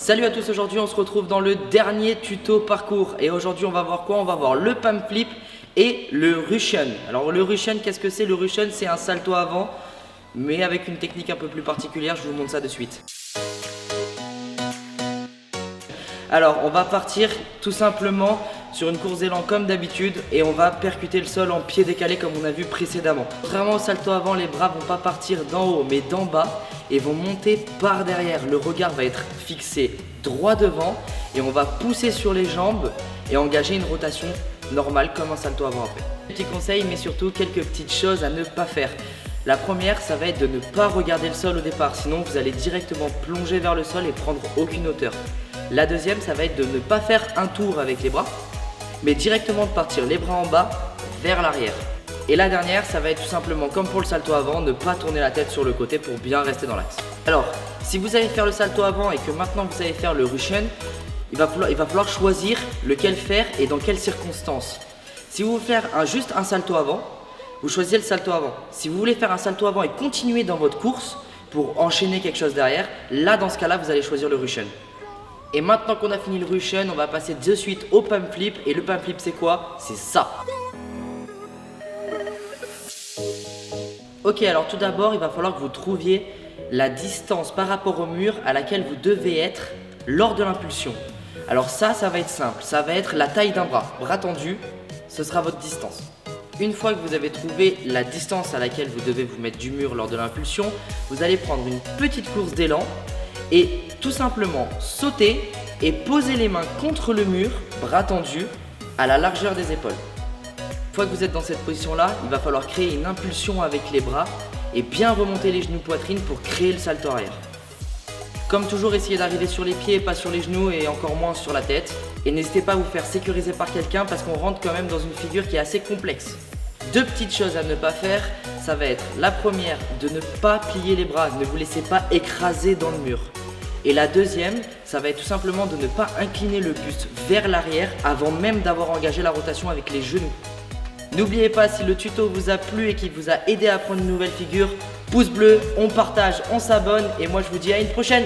Salut à tous, aujourd'hui on se retrouve dans le dernier tuto parcours et aujourd'hui on va voir quoi? On va voir le pump flip et le Russian. Alors le Russian, qu'est-ce que c'est? Le Russian, c'est un salto avant mais avec une technique un peu plus particulière, je vous montre ça de suite. Alors on va partir tout simplement sur une course d'élan comme d'habitude et on va percuter le sol en pied décalé comme on a vu précédemment. Contrairement au salto avant, les bras vont pas partir d'en haut mais d'en bas et vont monter par derrière. Le regard va être fixé droit devant et on va pousser sur les jambes et engager une rotation normale comme un salto avant après. Petits conseils mais surtout quelques petites choses à ne pas faire. La première, ça va être de ne pas regarder le sol au départ, sinon vous allez directement plonger vers le sol et prendre aucune hauteur. La deuxième, ça va être de ne pas faire un tour avec les bras, mais directement de partir les bras en bas vers l'arrière. Et la dernière, ça va être tout simplement comme pour le salto avant, ne pas tourner la tête sur le côté pour bien rester dans l'axe. Alors, si vous allez faire le salto avant et que maintenant vous allez faire le Russian, il va falloir choisir lequel faire et dans quelles circonstances. Si vous voulez faire juste un salto avant, vous choisissez le salto avant. Si vous voulez faire un salto avant et continuer dans votre course pour enchaîner quelque chose derrière, là dans ce cas-là, vous allez choisir le Russian. Et maintenant qu'on a fini le Russian, on va passer de suite au pump flip. Et le pump flip, c'est quoi? C'est ça. Ok, alors tout d'abord, il va falloir que vous trouviez la distance par rapport au mur à laquelle vous devez être lors de l'impulsion. Alors ça va être simple. Ça va être la taille d'un bras. Bras tendu, ce sera votre distance. Une fois que vous avez trouvé la distance à laquelle vous devez vous mettre du mur lors de l'impulsion, vous allez prendre une petite course d'élan et tout simplement sauter et poser les mains contre le mur, bras tendus, à la largeur des épaules. Une fois que vous êtes dans cette position-là, il va falloir créer une impulsion avec les bras et bien remonter les genoux poitrine pour créer le salto arrière. Comme toujours, essayez d'arriver sur les pieds, pas sur les genoux et encore moins sur la tête. Et n'hésitez pas à vous faire sécuriser par quelqu'un parce qu'on rentre quand même dans une figure qui est assez complexe. Deux petites choses à ne pas faire, ça va être la première, de ne pas plier les bras, ne vous laissez pas écraser dans le mur. Et la deuxième, ça va être tout simplement de ne pas incliner le buste vers l'arrière avant même d'avoir engagé la rotation avec les genoux. N'oubliez pas, si le tuto vous a plu et qu'il vous a aidé à apprendre une nouvelle figure, pouce bleu, on partage, on s'abonne et moi je vous dis à une prochaine.